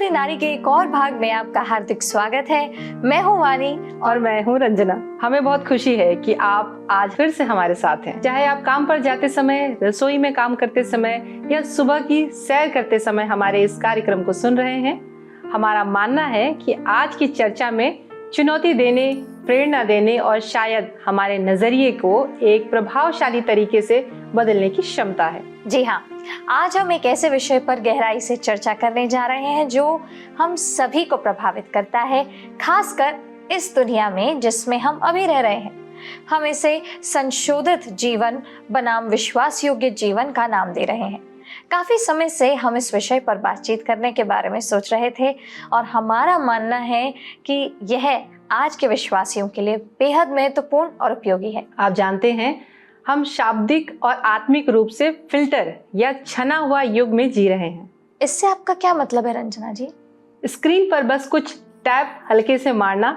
सूर्य नारी के एक और भाग में आपका हार्दिक स्वागत है। मैं हूँ वानी और मैं हूँ रंजना। हमें बहुत खुशी है कि आप आज फिर से हमारे साथ हैं। चाहे आप काम पर जाते समय, रसोई में काम करते समय या सुबह की सैर करते समय हमारे इस कार्यक्रम को सुन रहे हैं, हमारा मानना है कि आज की चर्चा में चुनौती देने, प्रेरणा देने और शायद हमारे नजरिए को एक प्रभावशाली तरीके से बदलने की क्षमता है। जी हाँ, आज हम एक ऐसे विषय पर गहराई से चर्चा करने जा रहे हैं जो हम सभी को प्रभावित करता है, खासकर इस दुनिया में जिसमें हम अभी रह रहे हैं। हम इसे संशोधित जीवन बनाम विश्वास योग्य जीवन का नाम दे रहे हैं। काफी समय से हम इस विषय पर बातचीत करने के बारे में सोच रहे थे और हमारा मानना है कि यह आज के विश्वासियों के लिए बेहद महत्वपूर्ण और उपयोगी है। आप जानते हैं, हम शाब्दिक और आत्मिक रूप से फिल्टर या छना हुआ युग में जी रहे हैं। इससे आपका क्या मतलब है रंजना जी? स्क्रीन पर बस कुछ टैप हल्के से मारना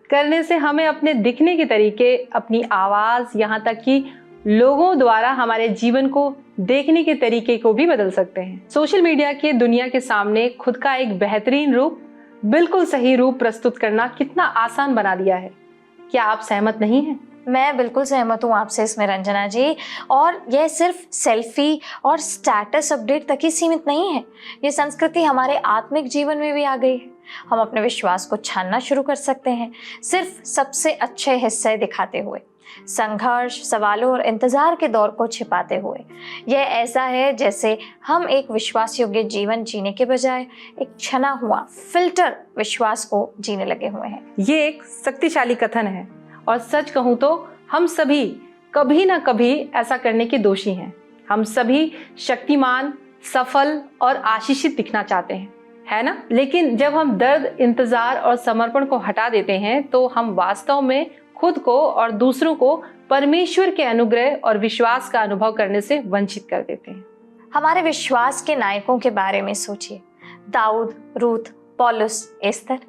करने से हमें अपने दिखने के तरीके, अपनी आवाज, यहाँ तक कि लोगों द्वारा हमारे जीवन को देखने के तरीके को भी बदल सकते हैं। सोशल मीडिया के दुनिया के सामने खुद का एक बेहतरीन रूप, बिल्कुल सही रूप प्रस्तुत करना कितना आसान बना दिया है। क्या आप सहमत नहीं हैं? मैं बिल्कुल सहमत हूँ आपसे इसमें रंजना जी। और यह सिर्फ सेल्फी और स्टेटस अपडेट तक ही सीमित नहीं है। ये संस्कृति हमारे आत्मिक जीवन में भी आ गई है। हम अपने विश्वास को छानना शुरू कर सकते हैं सिर्फ सबसे अच्छे हिस्से दिखाते हुए, संघर्ष, सवालों और इंतजार के दौर को छिपाते हुए। यह ऐसा है जैसे हम एक विश्वास योग्य जीवन जीने के बजाय एक छना हुआ फिल्टर विश्वास को जीने लगे हुए हैं। ये एक शक्तिशाली कथन है और सच कहूं तो हम सभी कभी ना कभी ऐसा करने के दोषी हैं। हम सभी शक्तिमान, सफल और आशीषित दिखना चाहते हैं, है ना? लेकिन जब हम दर्द, इंतजार और समर्पण को हटा देते हैं तो हम वास्तव में खुद को और दूसरों को परमेश्वर के अनुग्रह और विश्वास का अनुभव करने से वंचित कर देते हैं। हमारे विश्वास के नायकों के बारे में सोचिए। दाऊद, रूथ, पौलुस, एस्तर,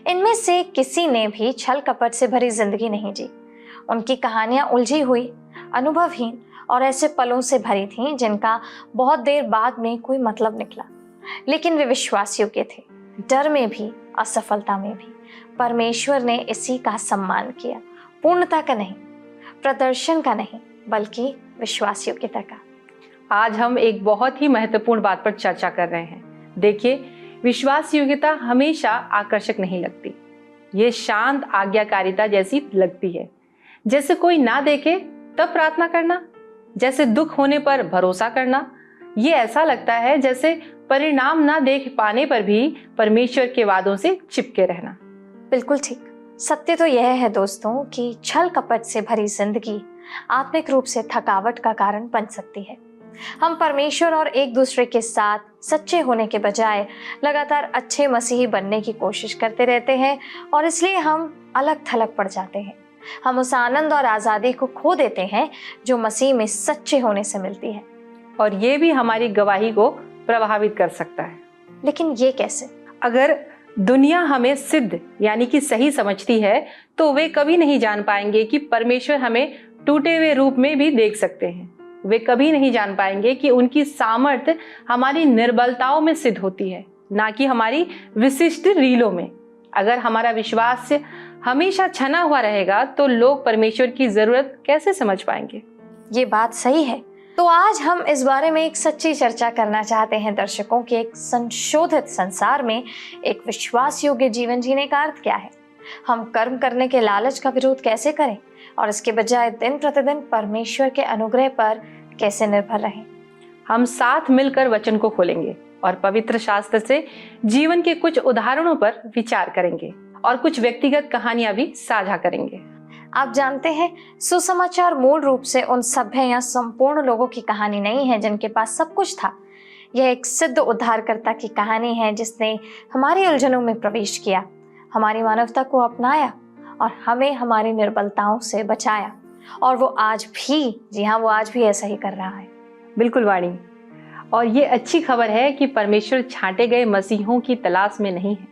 इनमें से किसी ने भी छल कपट से भरी जिंदगी नहीं जी। उनकी कहानियां उलझी हुई, अनुभवहीन और ऐसे पलों से भरी थीं जिनका बहुत देर बाद में कोई मतलब निकला। लेकिन वे विश्वास योग्य थे, डर में भी, असफलता में भी। परमेश्वर ने इसी का सम्मान किया, पूर्णता का नहीं, प्रदर्शन का नहीं, बल्कि विश्वास योग्यता का। आज हम एक बहुत ही महत्वपूर्ण बात पर चर्चा कर रहे हैं। देखिए, विश्वास योग्यता हमेशा आकर्षक नहीं लगती। ये शांत आज्ञाकारिता जैसी लगती है। जैसे कोई ना देखे तब प्रार्थना करना, जैसे दुख होने पर भरोसा करना। ये ऐसा लगता है जैसे परिणाम ना देख पाने पर भी परमेश्वर के वादों से चिपके रहना। बिल्कुल ठीक। सत्य तो यह है दोस्तों कि छल कपट से भरी जिंदगी आत्मिक रूप से थकावट का कारण बन सकती है। हम परमेश्वर और एक दूसरे के साथ सच्चे होने के बजाय लगातार अच्छे मसीही बनने की कोशिश करते रहते हैं और इसलिए हम अलग थलग पड़ जाते हैं। हम उस आनंद और आज़ादी को खो देते हैं जो मसीह में सच्चे होने से मिलती है। और ये भी हमारी गवाही को प्रभावित कर सकता है। लेकिन ये कैसे? अगर दुनिया हमें सिद्ध यानी कि सही समझती है तो वे कभी नहीं जान पाएंगे कि परमेश्वर हमें टूटे हुए रूप में भी देख सकते हैं। वे कभी नहीं जान पाएंगे कि उनकी सामर्थ्य हमारी निर्बलताओं में सिद्ध होती है, ना कि हमारी विशिष्ट रीलों में। अगर हमारा विश्वास हमेशा छना हुआ रहेगा तो लोग परमेश्वर की जरूरत कैसे समझ पाएंगे? ये बात सही है। तो आज हम इस बारे में एक सच्ची चर्चा करना चाहते हैं दर्शकों के एक संशोधित संसार में एक विश्वास योग्य जीवन जीने का अर्थ क्या है। हम कर्म करने के लालच का विरोध कैसे करें और इसके बजाय दिन प्रतिदिन परमेश्वर के अनुग्रह पर कैसे निर्भर रहें। हम साथ मिलकर वचन को खोलेंगे और पवित्र शास्त्र से जीवन के कुछ उदाहरणों पर विचार करेंगे और कुछ व्यक्तिगत कहानियां भी साझा करेंगे। आप जानते हैं, सुसमाचार मूल रूप से उन सभ्य या संपूर्ण लोगों की कहानी नहीं है जिनके पास सब कुछ था। यह एक सिद्ध उद्धारकर्ता की कहानी है जिसने हमारी उलझनों में प्रवेश किया, हमारी मानवता को अपनाया और हमें हमारी निर्बलताओं से बचाया। और वो आज भी, जी हाँ, वो आज भी ऐसा ही कर रहा है। बिल्कुल वाणी। और ये अच्छी खबर है कि परमेश्वर छांटे गए मसीहों की तलाश में नहीं है।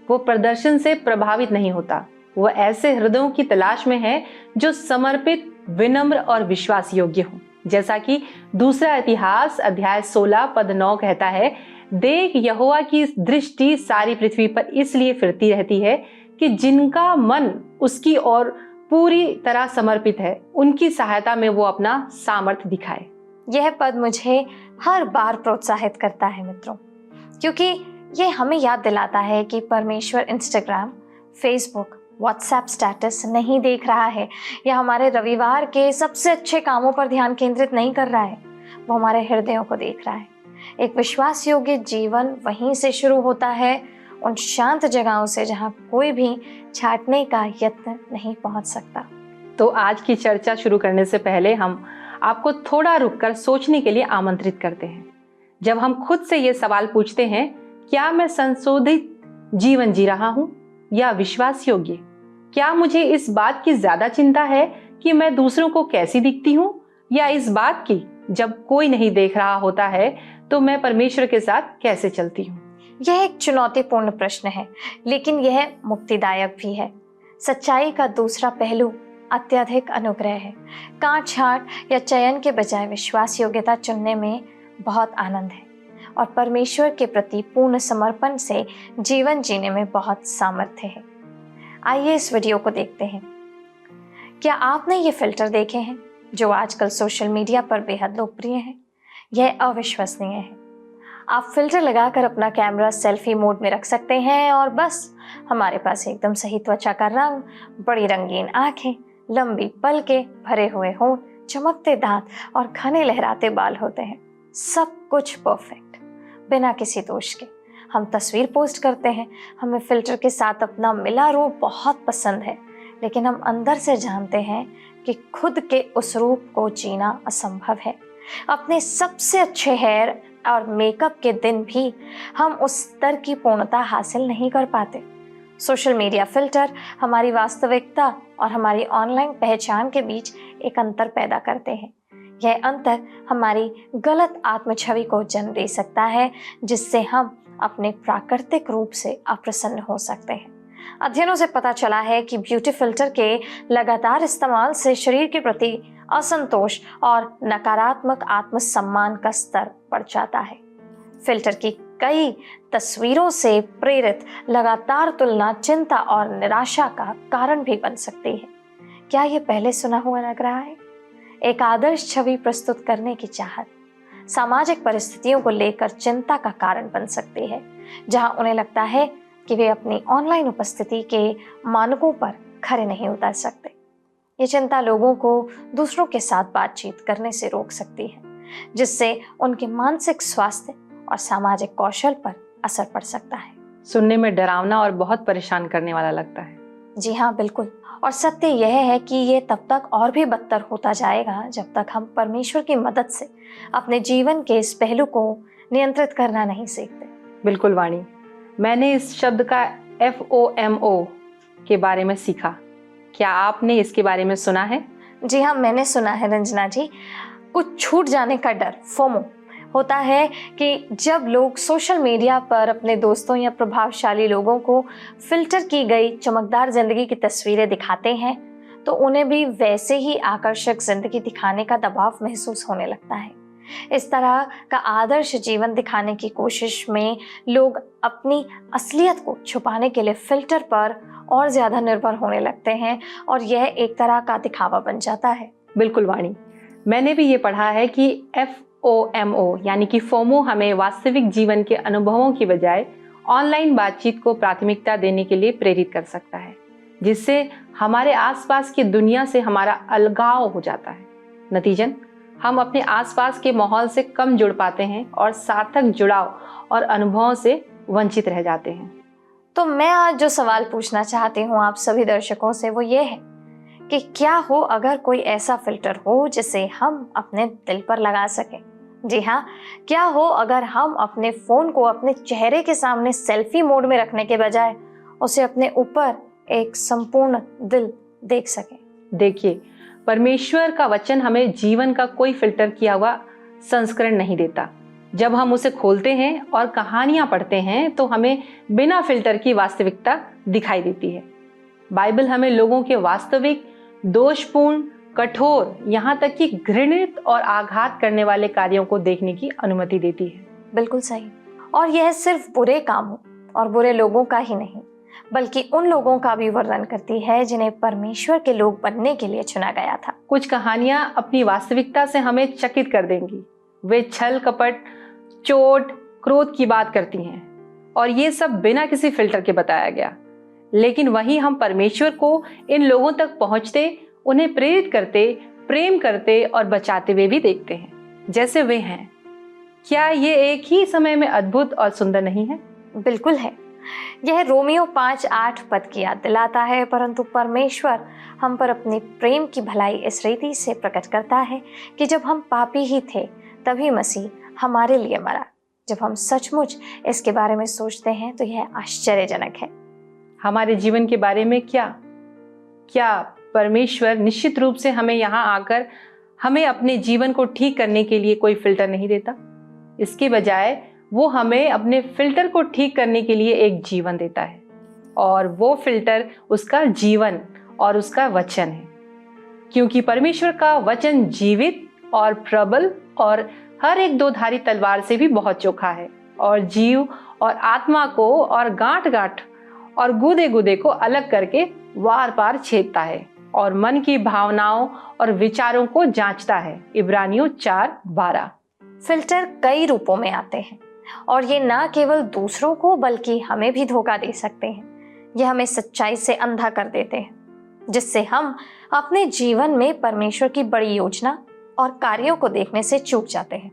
वो प्रदर्शन से प्रभावित नहीं होता। वो ऐसे हृदयों की तलाश में है जो समर्पित, विनम्र और विश्वास योग्य हों। जैसा कि दूसरा इतिहास अध्याय 16 पद 9 कहता है, देख, यहोवा की दृष्टि सारी पृथ्वी पर इसलिए फिरती रहती है कि जिनका मन उसकी ओर पूरी तरह समर्पित है, उनकी सहायता में वो अपना सामर्थ्य दिखाए। यह पद मुझे हर बार प्रोत्साहित करता है मित्रों, क्योंकि ये हमें याद दिलाता है कि परमेश्वर इंस्टाग्राम, फेसबुक, व्हाट्सएप स्टेटस नहीं देख रहा है या हमारे रविवार के सबसे अच्छे कामों पर ध्यान केंद्रित नहीं कर रहा है। वो हमारे हृदयों को देख रहा है। एक विश्वास योग्य जीवन वहीं से शुरू होता है, उन शांत जगहों से जहां कोई भी छाटने का यत्न नहीं पहुंच सकता। तो आज की चर्चा शुरू करने से पहले हम आपको थोड़ा रुककर सोचने के लिए आमंत्रित करते हैं। जब हम खुद से ये सवाल पूछते हैं, क्या मैं संशोधित जीवन जी रहा हूं या विश्वास योग्य? क्या मुझे इस बात की ज्यादा चिंता है कि मैं दूसरों को कैसी दिखती हूं, या इस बात की जब कोई नहीं देख रहा होता है तो मैं परमेश्वर के साथ कैसे चलती हूँ? यह एक चुनौतीपूर्ण प्रश्न है, लेकिन यह मुक्तिदायक भी है। सच्चाई का दूसरा पहलू अत्यधिक अनुग्रह है। कांट छांट या चयन के बजाय विश्वास योग्यता चुनने में बहुत आनंद है, और परमेश्वर के प्रति पूर्ण समर्पण से जीवन जीने में बहुत सामर्थ्य है। आइए इस वीडियो को देखते हैं। क्या आपने ये फिल्टर देखे हैं जो आजकल सोशल मीडिया पर बेहद लोकप्रिय हैं? यह अविश्वसनीय है। आप फिल्टर लगाकर अपना कैमरा सेल्फी मोड में रख सकते हैं और बस हमारे पास एकदम सही त्वचा का रंग, बड़ी रंगीन आंखें, लंबी पलकें, भरे हुए होंठ, चमकते दांत और घने लहराते बाल होते हैं। सब कुछ परफेक्ट, बिना किसी दोष के। हम तस्वीर पोस्ट करते हैं, हमें फिल्टर के साथ अपना मिला रूप बहुत पसंद है, लेकिन हम अंदर से जानते हैं कि खुद के उस रूप को जीना असंभव है। अपने सबसे अच्छे हेयर और मेकअप के दिन भी हम उस स्तर की पूर्णता हासिल नहीं कर पाते। सोशल मीडिया फिल्टर हमारी वास्तविकता और हमारी ऑनलाइन पहचान के बीच एक अंतर पैदा करते हैं। यह अंतर हमारी गलत आत्मछवि को जन्म दे सकता है, जिससे हम अपने प्राकृतिक रूप से अप्रसन्न हो सकते हैं। अध्ययनों से पता चला है कि ब्यूटी फिल्टर के लगातार इस्तेमाल से शरीर के प्रति असंतोष और नकारात्मक आत्मसम्मान का स्तर बढ़ जाता है। फिल्टर की कई तस्वीरों से प्रेरित लगातार तुलना चिंता और निराशा का कारण भी बन सकती है। क्या ये पहले सुना हुआ लग रहा है? एक आदर्श छवि प्रस्तुत करने की चाहत सामाजिक परिस्थितियों को लेकर चिंता का कारण बन सकती है, जहां उन्हें लगता है कि वे अपनी ऑनलाइन उपस्थिति के मानकों पर खरे नहीं उतर सकते। ये चिंता लोगों को दूसरों के साथ बातचीत करने से रोक सकती है, जिससे उनके मानसिक स्वास्थ्य और सामाजिक कौशल पर असर पड़ सकता है। सुनने में डरावना और बहुत परेशान करने वाला लगता है। जी हाँ, बिल्कुल। और सत्य यह है कि ये तब तक और भी बदतर होता जाएगा जब तक हम परमेश्वर की मदद से अपने जीवन के इस पहलू को नियंत्रित करना नहीं सीखते। बिल्कुल वाणी, मैंने इस शब्द का FOMO के बारे में सीखा। क्या आपने इसके बारे में सुना है? जी हाँ, मैंने सुना है रंजना जी। कुछ छूट जाने का डर, फोमो, होता है कि जब लोग सोशल मीडिया पर अपने दोस्तों या प्रभावशाली लोगों को फिल्टर की गई चमकदार जिंदगी की तस्वीरें दिखाते हैं, तो उन्हें भी वैसे ही आकर्षक जिंदगी दिखाने का दबाव महसूस होने लगता है। इस तरह का आदर्श जीवन दिखाने की कोशिश में लोग अपनी असलियत को छुपाने के लिए फिल्टर पर और ज्यादा निर्भर होने लगते हैं, और यह एक तरह का दिखावा बन जाता है। बिल्कुल वाणी, मैंने भी ये पढ़ा है कि FOMO यानी कि फोमो हमें वास्तविक जीवन के अनुभवों की बजाय ऑनलाइन बातचीत को प्राथमिकता देने के लिए प्रेरित कर सकता है, जिससे हमारे आसपास की दुनिया से हमारा अलगाव हो जाता है। नतीजन हम अपने आसपास के माहौल से कम जुड़ पाते हैं और सार्थक जुड़ाव और अनुभवों से वंचित रह जाते हैं। तो मैं आज जो सवाल पूछना चाहती हूँ आप सभी दर्शकों से, वो ये है कि क्या हो अगर कोई ऐसा फिल्टर हो जिसे हम अपने दिल पर लगा सकें। जी हाँ, क्या हो अगर हम अपने फोन को अपने चेहरे के सामने सेल्फी मोड में रखने के बजाय उसे अपने ऊपर एक संपूर्ण दिल देख सकें। देखिए, परमेश्वर का वचन हमें जीवन का कोई फिल्टर किया हुआ संस्करण नहीं देता। जब हम उसे खोलते हैं और कहानियां पढ़ते हैं तो हमें बिना फिल्टर की वास्तविकता दिखाई देती है। बाइबल हमें लोगों के वास्तविक, दोषपूर्ण, कठोर, यहाँ तक कि घृणित और आघात करने वाले कार्यों को देखने की अनुमति देती है। बिल्कुल सही। और यह सिर्फ बुरे कामों और बुरे लोगों का ही नहीं, बल्कि उन लोगों का भी वर्णन करती है जिन्हें परमेश्वर के लोग बनने के लिए चुना गया था। कुछ कहानियां अपनी वास्तविकता से हमें चकित कर देंगी। वे छल कपट, चोट, क्रोध की बात करती हैं और ये सब बिना किसी फिल्टर के बताया गया। लेकिन वहीं हम परमेश्वर को इन लोगों तक पहुंचते, उन्हें प्रेरित करते, प्रेम करते और बचाते हुए भी देखते हैं जैसे वे हैं। क्या ये एक ही समय में अद्भुत और सुंदर नहीं है? बिल्कुल है। यह रोमियो 5:8 पद की याद दिलाता है, परंतु परमेश्वर हम पर अपनी प्रेम की भलाई इस रीति से प्रकट करता है कि जब हम पापी ही थे तभी मसीह हमारे लिए मरा। जब हम सचमुच इसके बारे में सोचते हैं तो यह आश्चर्यजनक है। हमारे जीवन के बारे में क्या परमेश्वर निश्चित रूप से हमें यहाँ आकर हमें अपने जीवन को ठीक करने के लिए कोई फिल्टर नहीं देता। इसके बजाय वो हमें अपने फिल्टर को ठीक करने के लिए एक जीवन देता है, और वो फिल्टर उसका जीवन और उसका वचन है। क्योंकि परमेश्वर का वचन जीवित और प्रबल और हर एक दोधारी तलवार से भी बहुत चोखा है, और जीव और आत्मा को और गांठ और गूदे गूदे को अलग करके वार पार छेदता है और मन की भावनाओं और विचारों को जांचता है। इब्रानियों 4:12। फिल्टर कई रूपों में आते हैं और ये ना केवल दूसरों को बल्कि हमें भी धोखा दे सकते हैं। ये हमें सच्चाई से अंधा कर देते हैं, जिससे हम अपने जीवन में परमेश्वर की बड़ी योजना और कार्यों को देखने से चूक जाते हैं।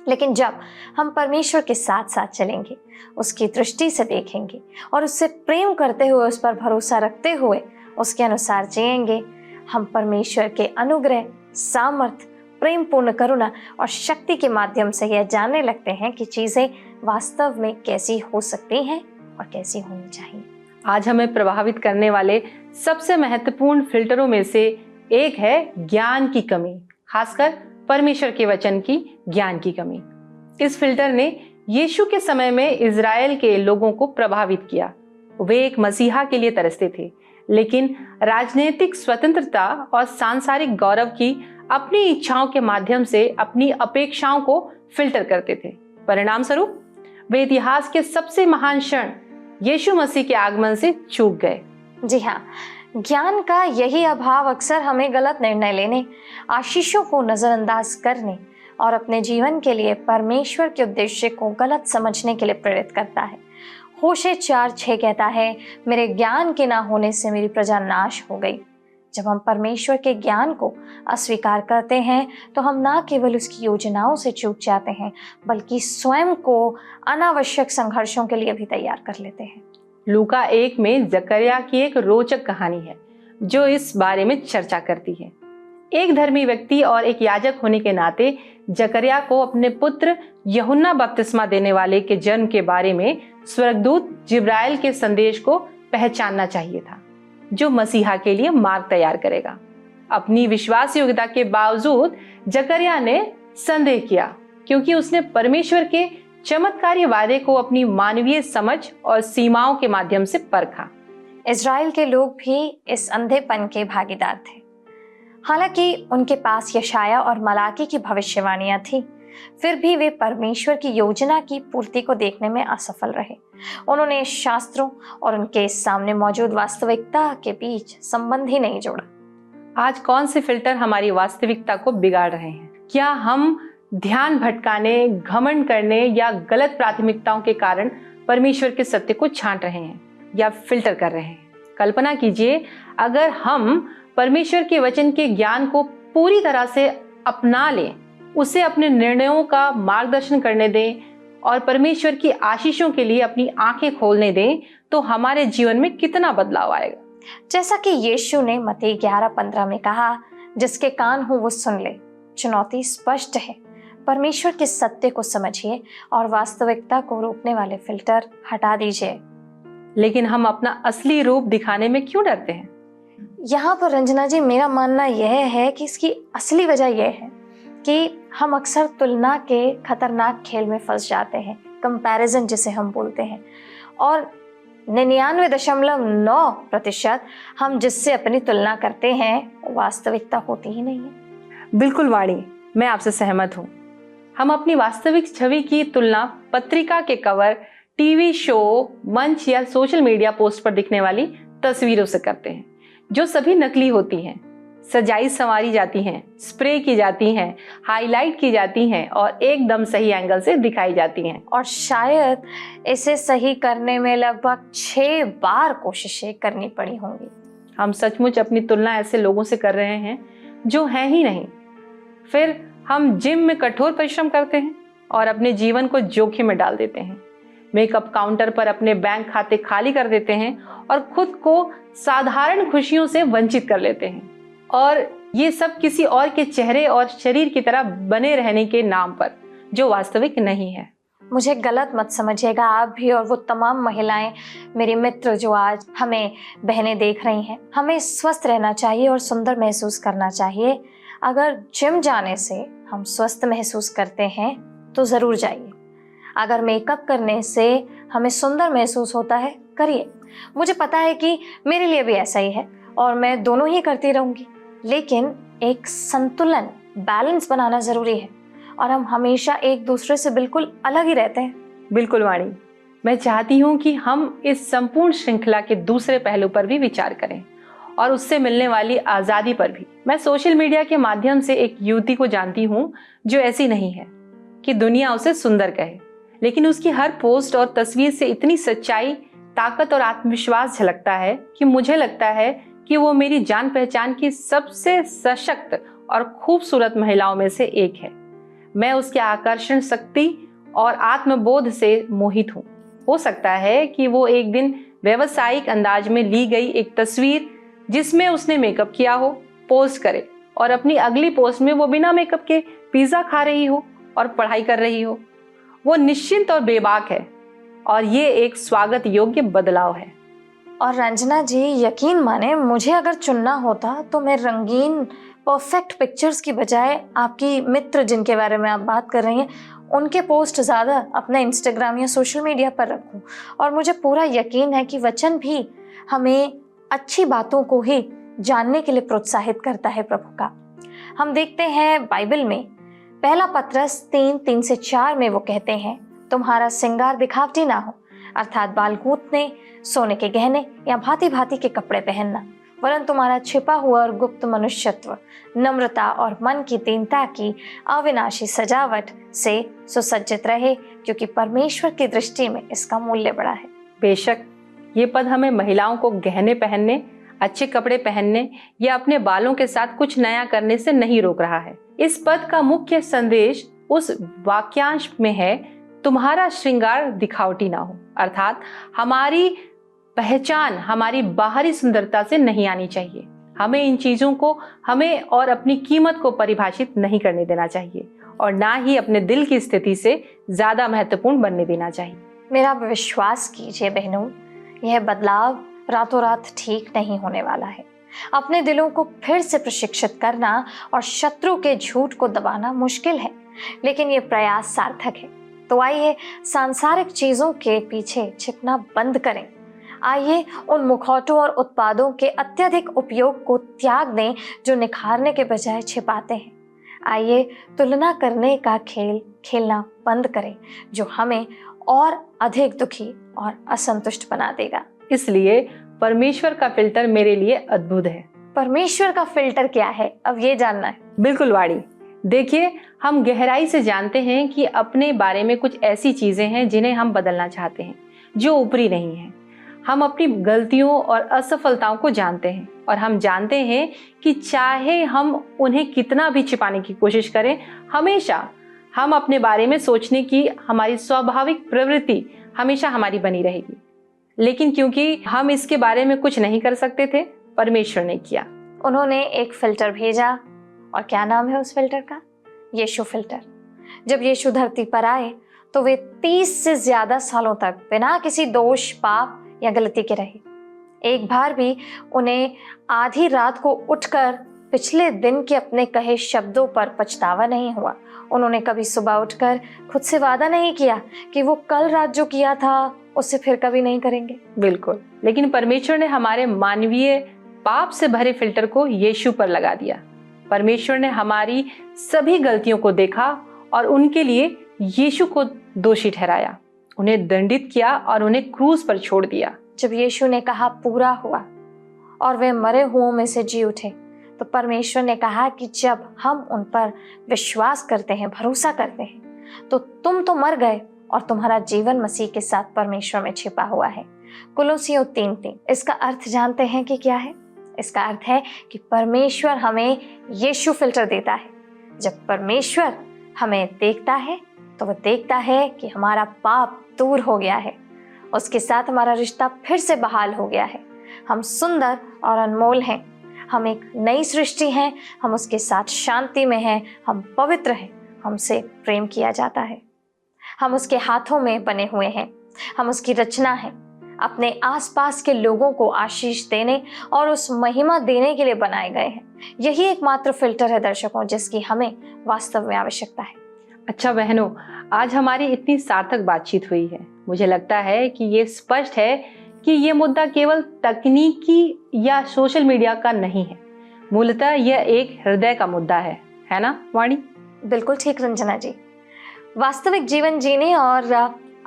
लेकिन जब हम परमेश्वर के साथ साथ चलेंगे, उसकी दृष्टि से देखेंगे और उससे प्रेम करते हुए, उस पर भरोसा रखते हुए उसके अनुसार जिएंगे, हम परमेश्वर के अनुग्रह, सामर्थ, प्रेम पूर्ण करुणा और शक्ति के माध्यम से यह जानने लगते हैं कि चीजें वास्तव में कैसी हो सकती हैं और कैसी होनी चाहिए। आज हमें प्रभावित करने वाले सबसे महत्वपूर्ण फिल्टरों में से एक है ज्ञान की कमी, खासकर परमेश्वर के वचन की ज्ञान की कमी। इस फिल्टर ने यीशु के समय में इज़राइल के लोगों को प्रभावित किया। वे एक मसीहा के लिए तरसते थे, लेकिन राजनीतिक स्वतंत्रता और सांसारिक गौरव की अपनी इच्छाओं के माध्यम से अपनी अपेक्षाओं को फिल्टर करते थे। परिणाम स्वरूप वे इतिहास के सबसे महान क्षण यीशु मसीह के आगमन से चूक गए। जी हाँ, ज्ञान का यही अभाव अक्सर हमें गलत निर्णय लेने, आशीषों को नजरअंदाज करने और अपने जीवन के लिए परमेश्वर के उद्देश्य को गलत समझने के लिए प्रेरित करता है। होशे 4:6 कहता है, मेरे ज्ञान के ना होने से मेरी प्रजा नाश हो गई। जब हम परमेश्वर के ज्ञान को अस्वीकार करते हैं तो हम ना केवल उसकी योजनाओं से चूक जाते हैं, बल्कि स्वयं को अनावश्यक संघर्षों के लिए भी तैयार कर लेते हैं। लूका 1 में जकरिया की एक रोचक कहानी है जो इस बारे में चर्चा करती है। एक धर्मी व्यक्ति और एक याजक होने के नाते जकरिया को अपने पुत्र यूहन्ना बपतिस्मा देने वाले के जन्म के बारे में स्वर्गदूत जिब्राइल के संदेश को पहचानना चाहिए था, जो मसीहा के लिए मार्ग तैयार करेगा। अपनी विश्वास योग्यता के बावजूद जकरिया ने संदेह किया, क्योंकि उसने परमेश्वर के चमत्कारी वादे को अपनी मानवीय समझ और सीमाओं के माध्यम से परखा। इज़राइल के लोग भी इस अंधेपन के भागीदार थे। हालांकि उनके पास यशाया और मलाकी की भविष्यवाणियां थी, फिर भी वे परमेश्वर की योजना की पूर्ति को देखने में असफल रहे। उन्होंने शास्त्रों और उनके सामने मौजूद वास्तविकता के बीच संबंध ही नहीं जोड़ा। आज कौन से फिल्टर हमारी वास्तविकता को बिगाड़ रहे हैं? क्या हम ध्यान भटकाने, घमंड करने या गलत प्राथमिकताओं के कारण परमेश्वर के सत्य को छांट रहे हैं या फिल्टर कर रहे हैं? कल्पना कीजिए, अगर हम परमेश्वर के वचन के ज्ञान को पूरी तरह से अपना लें, उसे अपने निर्णयों का मार्गदर्शन करने दें और परमेश्वर की आशीषों के लिए अपनी आंखें खोलने दें, तो हमारे जीवन में कितना बदलाव आएगा। जैसा कि यीशु ने मत्ती 11:15 में कहा, जिसके कान हो वो सुन ले। चुनौती स्पष्ट है, परमेश्वर के सत्य को समझिए और वास्तविकता को रोकने वाले फिल्टर हटा दीजिए। लेकिन हम अपना असली रूप दिखाने में क्यों डरते हैं? यहाँ पर रंजना जी, मेरा मानना यह है कि इसकी असली वजह यह है कि हम अक्सर तुलना के खतरनाक खेल में फंस जाते हैं, कंपैरिजन जिसे हम बोलते हैं, और 99.9% हम जिससे अपनी तुलना करते हैं वास्तविकता होती ही नहीं है। बिल्कुल वाणी, मैं आपसे सहमत हूँ। हम अपनी वास्तविक छवि की तुलना पत्रिका के कवर, टीवी शो, मंच या सोशल मीडिया पोस्ट पर दिखने वाली तस्वीरों से करते हैं, जो सभी नकली होती हैं, सजाई संवारी जाती हैं, स्प्रे की जाती हैं, हाईलाइट की जाती हैं और एकदम सही एंगल से दिखाई जाती हैं। और शायद इसे सही करने में लगभग 6 बार कोशिशें करनी पड़ी होंगी। हम सचमुच अपनी तुलना ऐसे लोगों से कर रहे हैं जो हैं ही नहीं। फिर हम जिम में कठोर परिश्रम करते हैं और अपने जीवन को जोखिम में डाल देते हैं। मेकअप काउंटर पर अपने बैंक खाते खाली कर देते हैं और खुद को साधारण खुशियों से वंचित कर लेते हैं। और ये सब किसी और के चेहरे और शरीर की तरह बने रहने के नाम पर, जो वास्तविक नहीं है। मुझे गलत मत समझिएगा आप भी और वो तमाम महिलाएं, मेरे मित्र जो आज हमें बहनें देख रही हैं। हमें स्वस्थ रहना चाहिए और सुंदर महसूस करना चाहिए। अगर जिम जाने से हम स्वस्थ महसूस करते हैं तो ज़रूर जाइए। अगर मेकअप करने से हमें सुंदर महसूस होता है, करिए। मुझे पता है कि मेरे लिए भी ऐसा ही है और मैं दोनों ही करती रहूँगी, लेकिन एक संतुलन, बैलेंस बनाना ज़रूरी है और हम हमेशा एक दूसरे से बिल्कुल अलग ही रहते हैं। बिल्कुल वाणी, मैं चाहती हूँ कि हम इस संपूर्ण श्रृंखला के दूसरे पहलू पर भी विचार करें और उससे मिलने वाली आज़ादी पर भी। मैं सोशल मीडिया के माध्यम से एक युवती को जानती हूँ जो ऐसी नहीं है कि दुनिया उसे सुंदर कहे, लेकिन उसकी हर पोस्ट और तस्वीर से इतनी सच्चाई, ताकत और आत्मविश्वास झलकता है कि मुझे लगता है कि वो मेरी जान पहचान की सबसे सशक्त और खूबसूरत महिलाओं में से एक है। मैं उसके आकर्षण शक्ति और आत्मबोध से मोहित हूँ। हो सकता है कि वो एक दिन व्यावसायिक अंदाज में ली गई एक तस्वीर जिसमें उसने मेकअप किया हो, पोस्ट करे और अपनी अगली पोस्ट में वो बिना मेकअप के पिज्जा खा रही हो और पढ़ाई कर रही हो। वो निश्चिंत और बेबाक है और ये एक स्वागत योग्य बदलाव है। और रंजना जी, यकीन माने, मुझे अगर चुनना होता तो मैं रंगीन परफेक्ट पिक्चर्स की बजाय आपकी मित्र जिनके बारे में आप बात कर रही हैं, उनके पोस्ट ज़्यादा अपने इंस्टाग्राम या सोशल मीडिया पर रखूं। और मुझे पूरा यकीन है कि वचन भी हमें अच्छी बातों को ही जानने के लिए प्रोत्साहित करता है प्रभु का। हम देखते हैं बाइबल में पहला पत्रस 3:3-4 में वो कहते हैं, तुम्हारा श्रृंगार दिखावटी ना हो, अर्थात बाल गूंथने, सोने के गहने या भांति भांति के कपड़े पहनना, वरन तुम्हारा छिपा हुआ और गुप्त मनुष्यत्व नम्रता और मन की दीनता की अविनाशी सजावट से सुसज्जित रहे, क्योंकि परमेश्वर की दृष्टि में इसका मूल्य बड़ा है। बेशक ये पद हमें महिलाओं को गहने पहनने, अच्छे कपड़े पहनने या अपने बालों के साथ कुछ नया करने से नहीं रोक रहा है। इस पद का मुख्य संदेश उस वाक्यांश में है, तुम्हारा श्रृंगार दिखावटी ना हो, अर्थात हमारी पहचान हमारी बाहरी सुंदरता से नहीं आनी चाहिए। हमें इन चीजों को हमें और अपनी कीमत को परिभाषित नहीं करने देना चाहिए और ना ही अपने दिल की स्थिति से ज्यादा महत्वपूर्ण बनने देना चाहिए। मेरा विश्वास कीजिए बहनों, यह बदलाव रातों रात ठीक नहीं होने वाला है। अपने दिलों को फिर से प्रशिक्षित करना और शत्रु के झूठ को दबाना मुश्किल है, लेकिन ये प्रयास सार्थक है। तो आइए सांसारिक चीजों के पीछे छिपना बंद करें। आइए उन मुखौटों और उत्पादों के अत्यधिक उपयोग को त्याग दें जो निखारने के बजाय छिपाते हैं। आइए तुलना करने का खेल खेलना बंद करें जो हमें और अधिक दुखी और असंतुष्ट बना देगा। इसलिए परमेश्वर का फिल्टर मेरे लिए अद्भुत है। परमेश्वर का फिल्टर क्या है, अब ये जानना है? बिल्कुल वाड़ी, देखिए, हम गहराई से जानते हैं कि अपने बारे में कुछ ऐसी चीजें हैं जिन्हें हम बदलना चाहते हैं, जो ऊपरी नहीं है। हम अपनी गलतियों और असफलताओं को जानते हैं और हम जानते हैं कि चाहे हम उन्हें कितना भी छिपाने की कोशिश करें, हमेशा हम अपने बारे में सोचने की हमारी स्वाभाविक प्रवृत्ति हमेशा हमारी बनी रहेगी। लेकिन क्योंकि हम इसके बारे में कुछ नहीं कर सकते थे, परमेश्वर ने किया। उन्होंने एक फिल्टर भेजा, और क्या नाम है उस फिल्टर का? यीशु फिल्टर। जब यीशु धरती पर आए तो वे 30 से ज्यादा सालों तक बिना किसी दोष, पाप या गलती के रहे। एक बार भी उन्हें आधी रात को उठकर पिछले दिन के अपने कहे शब्दों पर पछतावा नहीं हुआ। उन्होंने कभी सुबह उठकर खुद से वादा नहीं किया कि वो कल रात जो किया था उससे फिर कभी नहीं करेंगे। बिल्कुल, लेकिन परमेश्वर ने हमारे मानवीय पाप से भरे फिल्टर को यीशु पर लगा दिया। परमेश्वर ने हमारी सभी गलतियों को देखा और उनके लिए यीशु को दोषी ठहराया, उन्हें दंडित किया और उन्हें क्रूस पर छोड़ दिया। जब यीशु ने कहा पूरा हुआ और वे मरे हुओं में से जी उठे, तो परमेश्वर ने कहा कि जब हम उन पर विश्वास करते हैं, भरोसा करते हैं, तो तुम तो मर गए और तुम्हारा जीवन मसीह के साथ परमेश्वर में छिपा हुआ है। कुलोसियों 3:3। इसका अर्थ जानते हैं कि क्या है? इसका अर्थ है कि परमेश्वर हमें यीशु फिल्टर देता है। जब परमेश्वर हमें देखता है तो वह देखता है कि हमारा पाप दूर हो गया है, उसके साथ हमारा रिश्ता फिर से बहाल हो गया है। हम सुंदर और अनमोल हैं, हम एक नई सृष्टि हैं, हम उसके साथ शांति में हैं, हम पवित्र हैं, हमसे प्रेम किया जाता है, हम उसके हाथों में बने हुए हैं, हम उसकी रचना हैं, अपने आसपास के लोगों को आशीष देने और उस महिमा देने के लिए बनाए गए हैं। यही एकमात्र फिल्टर है दर्शकों, जिसकी हमें वास्तव में आवश्यकता है। अच्छा बहनों, आज हमारी इतनी सार्थक बातचीत हुई है। मुझे लगता है कि ये स्पष्ट है कि ये मुद्दा केवल तकनीकी या सोशल मीडिया का नहीं है, मूलतः यह एक हृदय का मुद्दा है ना वाणी? बिल्कुल ठीक रंजना जी। वास्तविक जीवन जीने और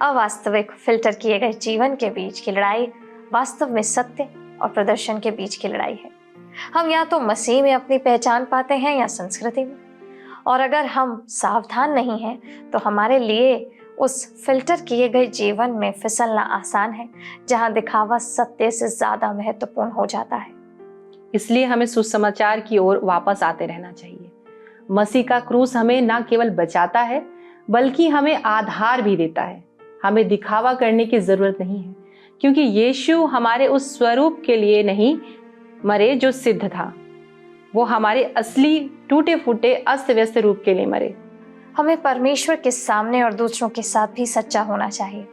अवास्तविक फिल्टर किए गए जीवन के बीच की लड़ाई वास्तव में सत्य और प्रदर्शन के बीच की लड़ाई है। हम या तो मसीह में अपनी पहचान पाते हैं या संस्कृति में, और अगर हम सावधान नहीं हैं तो हमारे लिए उस फिल्टर किए गए जीवन में फिसलना आसान है, जहां दिखावा सत्य से ज्यादा महत्वपूर्ण हो जाता है। इसलिए हमें सुसमाचार की ओर वापस आते रहना चाहिए। मसीह का क्रूस हमें न केवल बचाता है बल्कि हमें आधार भी देता है। हमें दिखावा करने की जरूरत नहीं है, क्योंकि यीशु हमारे उस स्वरूप के लिए नहीं मरे जो सिद्ध था, वो हमारे असली टूटे फूटे अस्त व्यस्त रूप के लिए मरे। हमें परमेश्वर के सामने और दूसरों के साथ भी सच्चा होना चाहिए।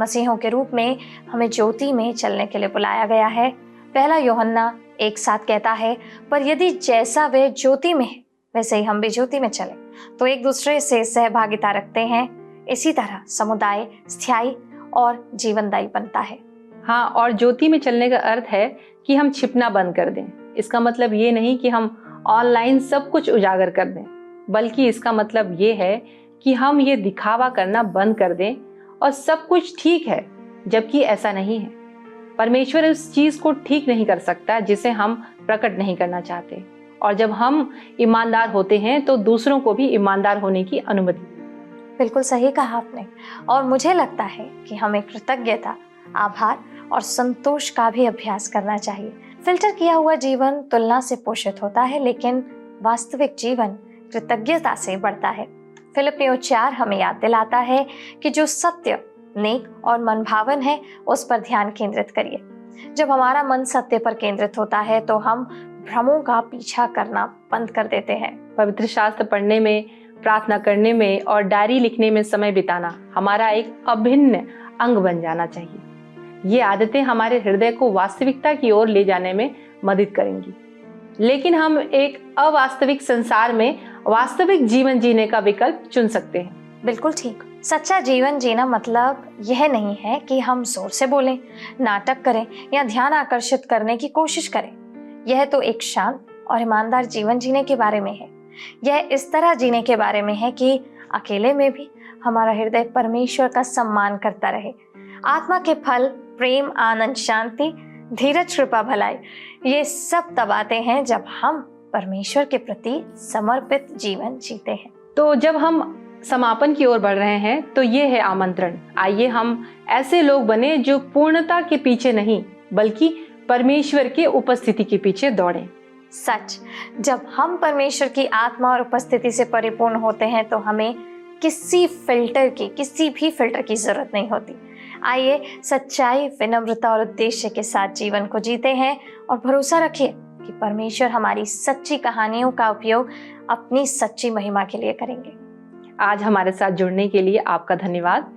मसीहों के रूप में हमें ज्योति में चलने के लिए बुलाया गया है। पहला यूहन्ना 1:7 कहता है, पर यदि जैसा वे ज्योति में है वैसे ही हम भी ज्योति में चले तो एक दूसरे से सहभागिता रखते हैं। इसी तरह समुदाय स्थायी और जीवनदायी बनता है। हाँ, और ज्योति में चलने का अर्थ है कि हम छिपना बंद कर दें। इसका मतलब ये नहीं कि हम ऑनलाइन सब कुछ उजागर कर दें, बल्कि इसका मतलब ये है कि हम ये दिखावा करना बंद कर दें और सब कुछ ठीक है, जबकि ऐसा नहीं है। परमेश्वर उस चीज को ठीक नहीं कर सकता जिसे हम प्रकट नहीं करना चाहते, और जब हम ईमानदार होते हैं तो दूसरों को भी ईमानदार होने की अनुमति। बिल्कुल सही कहा आपने। और मुझे लगता है कि हमें कृतज्ञता, आभार और संतोष का भी अभ्यास करना चाहिए। फिल्टर किया हुआ जीवन तुलना से पोषित होता है, लेकिन वास्तविक जीवन कृतज्ञता से बढ़ता है। फिलिपियों 4 हमें याद दिलाता है कि जो सत्य, नेक और मनभावन है उस पर ध्यान केंद्रित करिए। जब हमारा मन सत्य पर केंद्रित होता है तो हम भ्रमों का पीछा करना बंद कर देते हैं। पवित्र शास्त्र पढ़ने में, प्रार्थना करने में और डायरी लिखने में समय बिताना हमारा एक अभिन्न अंग बन जाना चाहिए। ये आदतें हमारे हृदय को वास्तविकता की ओर ले जाने में मदद करेंगी। लेकिन हम एक अवास्तविक संसार में वास्तविक जीवन जीने का विकल्प चुन सकते हैं। बिल्कुल ठीक। सच्चा जीवन जीना मतलब यह नहीं है कि हम जोर से बोलें, नाटक करें या ध्यान आकर्षित करने की कोशिश करें। यह तो एक शांत और ईमानदार जीवन जीने के बारे में है। यह इस तरह जीने के बारे में है कि अकेले में भी हमारा हृदय परमेश्वर का सम्मान करता रहे। आत्मा के फल प्रेम, आनंद, शांति, धीरज, कृपा, भलाई, ये सब तब आते हैं जब हम परमेश्वर के प्रति समर्पित जीवन जीते हैं। तो जब हम समापन की ओर बढ़ रहे हैं तो ये है आमंत्रण। आइए हम ऐसे लोग बने जो पूर्णता के पीछे नहीं बल्कि परमेश्वर के उपस्थिति के पीछे दौड़ें। सच, जब हम परमेश्वर की आत्मा और उपस्थिति से परिपूर्ण होते हैं तो हमें किसी भी फिल्टर की जरूरत नहीं होती। आइए सच्चाई, विनम्रता और उद्देश्य के साथ जीवन को जीते हैं और भरोसा रखिए कि परमेश्वर हमारी सच्ची कहानियों का उपयोग अपनी सच्ची महिमा के लिए करेंगे। आज हमारे साथ जुड़ने के लिए आपका धन्यवाद।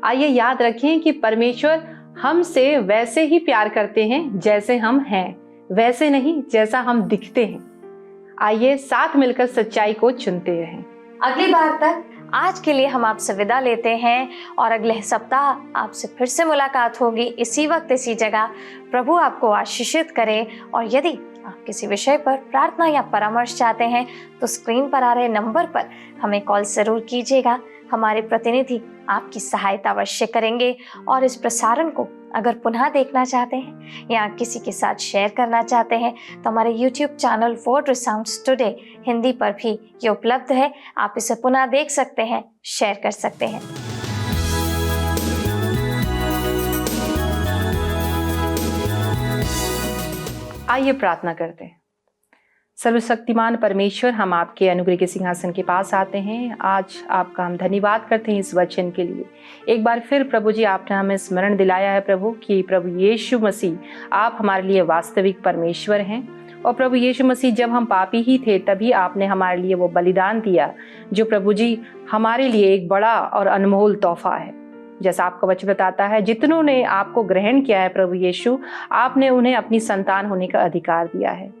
आइए याद रखें कि परमेश्वर हमसे वैसे ही प्यार करते हैं जैसे हम हैं, वैसे नहीं जैसा हम दिखते हैं। आइए साथ मिलकर सच्चाई को चुनते रहें। अगली बार तक आज के लिए हम आपसे विदा लेते हैं और अगले सप्ताह आपसे फिर से मुलाकात होगी, इसी वक्त इसी जगह। प्रभु आपको आशीषित करे, और यदि आप किसी विषय पर प्रार्थना या परामर्श चाहते हैं तो स्क्रीन पर आ रहे नंबर पर हमें कॉल जरूर कीजिएगा। हमारे प्रतिनिधि आपकी सहायता अवश्य करेंगे। और इस प्रसारण को अगर पुनः देखना चाहते हैं या किसी के साथ शेयर करना चाहते हैं तो हमारे YouTube channel word resounds today Hindi पर भी ये उपलब्ध है। आप इसे पुनः देख सकते हैं, शेयर कर सकते हैं। आइए प्रार्थना करते हैं। सर्वशक्तिमान परमेश्वर, हम आपके अनुग्रह के सिंहासन के पास आते हैं। आज आपका हम धन्यवाद करते हैं इस वचन के लिए। एक बार फिर प्रभु जी, आपने हमें स्मरण दिलाया है प्रभु कि प्रभु यीशु मसीह आप हमारे लिए वास्तविक परमेश्वर हैं। और प्रभु यीशु मसीह, जब हम पापी ही थे तभी आपने हमारे लिए वो बलिदान दिया जो प्रभु जी हमारे लिए एक बड़ा और अनमोल तोहफा है। जैसा आपका वचन बताता है, जितनों ने आपको ग्रहण किया है प्रभु यीशु, आपने उन्हें अपनी संतान होने का अधिकार दिया है।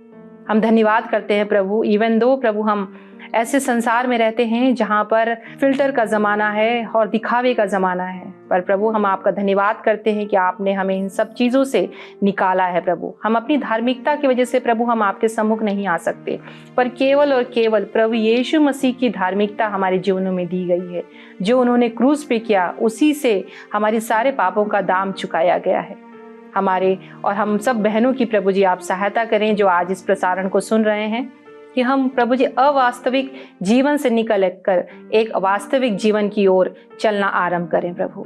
हम धन्यवाद करते हैं प्रभु, इवन दो प्रभु हम ऐसे संसार में रहते हैं जहाँ पर फिल्टर का ज़माना है और दिखावे का ज़माना है, पर प्रभु हम आपका धन्यवाद करते हैं कि आपने हमें इन सब चीज़ों से निकाला है प्रभु। हम अपनी धार्मिकता की वजह से प्रभु हम आपके सम्मुख नहीं आ सकते, पर केवल और केवल प्रभु यीशु मसीह की धार्मिकता हमारे जीवनों में दी गई है। जो उन्होंने क्रूस पे किया, उसी से हमारे सारे पापों का दाम चुकाया गया है। हमारे और हम सब बहनों की प्रभु जी आप सहायता करें जो आज इस प्रसारण को सुन रहे हैं, कि हम प्रभु जी अवास्तविक जीवन से निकल कर एक वास्तविक जीवन की ओर चलना आरंभ करें। प्रभु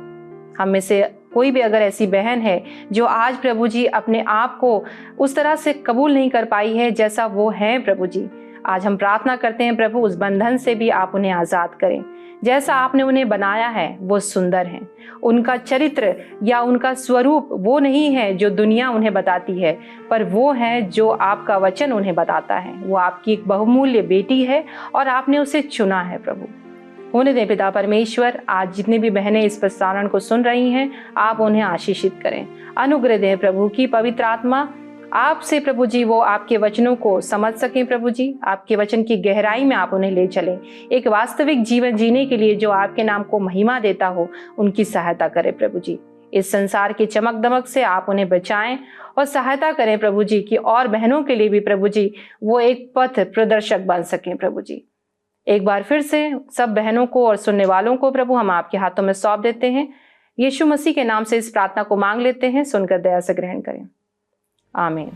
हम में से कोई भी अगर ऐसी बहन है जो आज प्रभु जी अपने आप को उस तरह से कबूल नहीं कर पाई है जैसा वो है प्रभु जी, आज हम प्रार्थना करते हैं प्रभु उस बंधन से भी आप उन्हें आज़ाद करें। जैसा आपने उन्हें बनाया है वो सुंदर हैं, उनका चरित्र या उनका स्वरूप वो नहीं है जो दुनिया उन्हें बताती है, पर वो है जो आपका वचन उन्हें बताता है। वो आपकी एक बहुमूल्य बेटी है और आपने उसे चुना है प्रभु। होने दें पिता परमेश्वर, आज जितनी भी बहनें इस प्रसारण को सुन रही हैं, आप उन्हें आशीषित करें, अनुग्रह दें प्रभु की पवित्र आत्मा आपसे प्रभु जी वो आपके वचनों को समझ सकें प्रभु जी, आपके वचन की गहराई में आप उन्हें ले चलें। एक वास्तविक जीवन जीने के लिए जो आपके नाम को महिमा देता हो, उनकी सहायता करें प्रभु जी। इस संसार की चमक दमक से आप उन्हें बचाएं और सहायता करें प्रभु जी कि और बहनों के लिए भी प्रभु जी वो एक पथ प्रदर्शक बन सकें प्रभु जी। एक बार फिर से सब बहनों को और सुनने वालों को प्रभु हम आपके हाथों में सौंप देते हैं। यीशु मसीह के नाम से इस प्रार्थना को मांग लेते हैं, सुनकर दया से ग्रहण करें। आमीन।